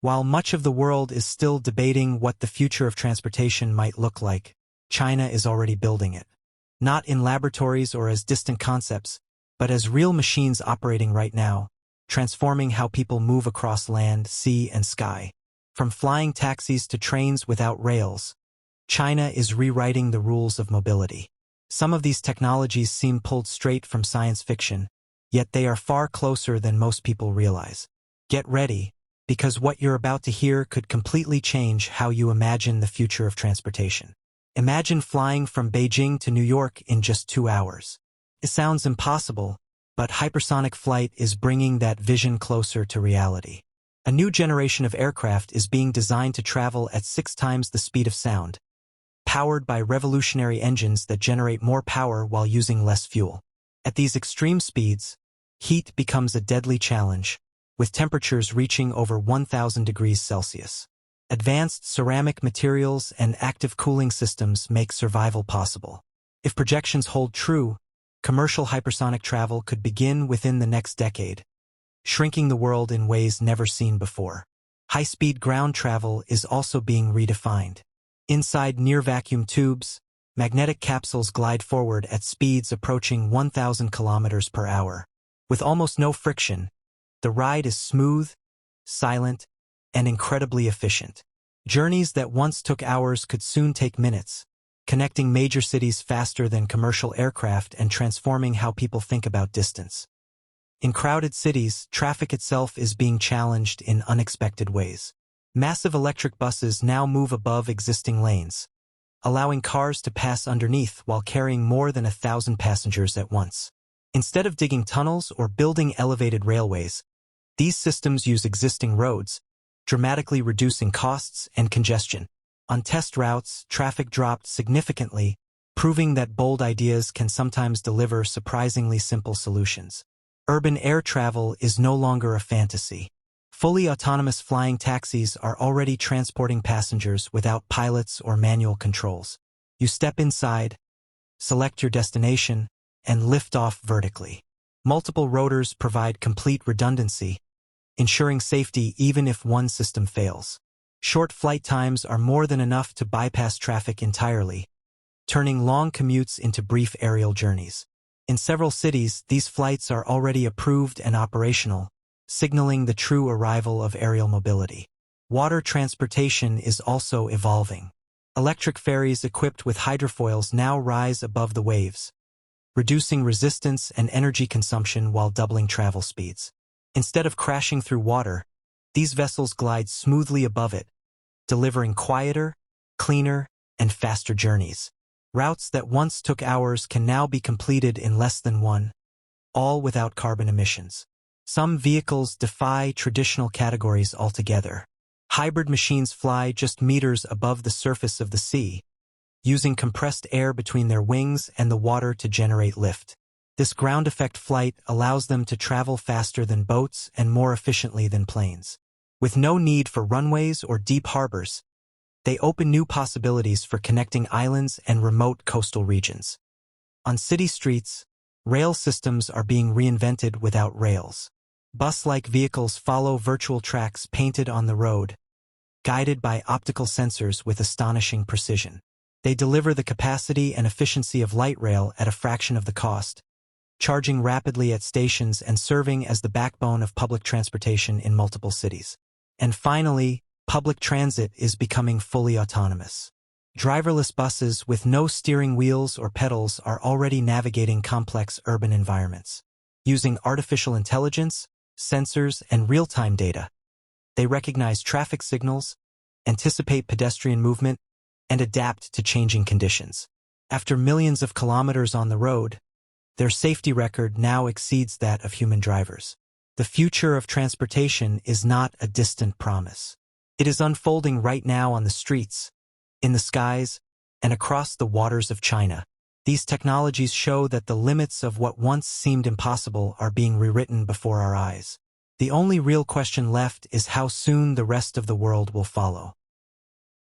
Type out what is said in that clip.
While much of the world is still debating what the future of transportation might look like, China is already building it. Not in laboratories or as distant concepts, but as real machines operating right now, transforming how people move across land, sea, and sky. From flying taxis to trains without rails, China is rewriting the rules of mobility. Some of these technologies seem pulled straight from science fiction, yet they are far closer than most people realize. Get ready, because what you're about to hear could completely change how you imagine the future of transportation. Imagine flying from Beijing to New York in just 2 hours. It sounds impossible, but hypersonic flight is bringing that vision closer to reality. A new generation of aircraft is being designed to travel at 6 times the speed of sound, powered by revolutionary engines that generate more power while using less fuel. At these extreme speeds, heat becomes a deadly challenge, with temperatures reaching over 1,000 degrees Celsius. Advanced ceramic materials and active cooling systems make survival possible. If projections hold true, commercial hypersonic travel could begin within the next decade, shrinking the world in ways never seen before. High-speed ground travel is also being redefined. Inside near-vacuum tubes, magnetic capsules glide forward at speeds approaching 1,000 kilometers per hour. With almost no friction, the ride is smooth, silent, and incredibly efficient. Journeys that once took hours could soon take minutes, connecting major cities faster than commercial aircraft and transforming how people think about distance. In crowded cities, traffic itself is being challenged in unexpected ways. Massive electric buses now move above existing lanes, allowing cars to pass underneath while carrying more than 1,000 passengers at once. Instead of digging tunnels or building elevated railways, these systems use existing roads, dramatically reducing costs and congestion. On test routes, traffic dropped significantly, proving that bold ideas can sometimes deliver surprisingly simple solutions. Urban air travel is no longer a fantasy. Fully autonomous flying taxis are already transporting passengers without pilots or manual controls. You step inside, select your destination, and lift off vertically. Multiple rotors provide complete redundancy, ensuring safety even if one system fails. Short flight times are more than enough to bypass traffic entirely, turning long commutes into brief aerial journeys. In several cities, these flights are already approved and operational, signaling the true arrival of aerial mobility. Water transportation is also evolving. Electric ferries equipped with hydrofoils now rise above the waves, reducing resistance and energy consumption while doubling travel speeds. Instead of crashing through water, these vessels glide smoothly above it, delivering quieter, cleaner, and faster journeys. Routes that once took hours can now be completed in less than one, all without carbon emissions. Some vehicles defy traditional categories altogether. Hybrid machines fly just meters above the surface of the sea, using compressed air between their wings and the water to generate lift. This ground effect flight allows them to travel faster than boats and more efficiently than planes. With no need for runways or deep harbors, they open new possibilities for connecting islands and remote coastal regions. On city streets, rail systems are being reinvented without rails. Bus-like vehicles follow virtual tracks painted on the road, guided by optical sensors with astonishing precision. They deliver the capacity and efficiency of light rail at a fraction of the cost, charging rapidly at stations and serving as the backbone of public transportation in multiple cities. And finally, public transit is becoming fully autonomous. Driverless buses with no steering wheels or pedals are already navigating complex urban environments. Using artificial intelligence, sensors, and real-time data, they recognize traffic signals, anticipate pedestrian movement, and adapt to changing conditions. After millions of kilometers on the road, their safety record now exceeds that of human drivers. The future of transportation is not a distant promise. It is unfolding right now on the streets, in the skies, and across the waters of China. These technologies show that the limits of what once seemed impossible are being rewritten before our eyes. The only real question left is how soon the rest of the world will follow.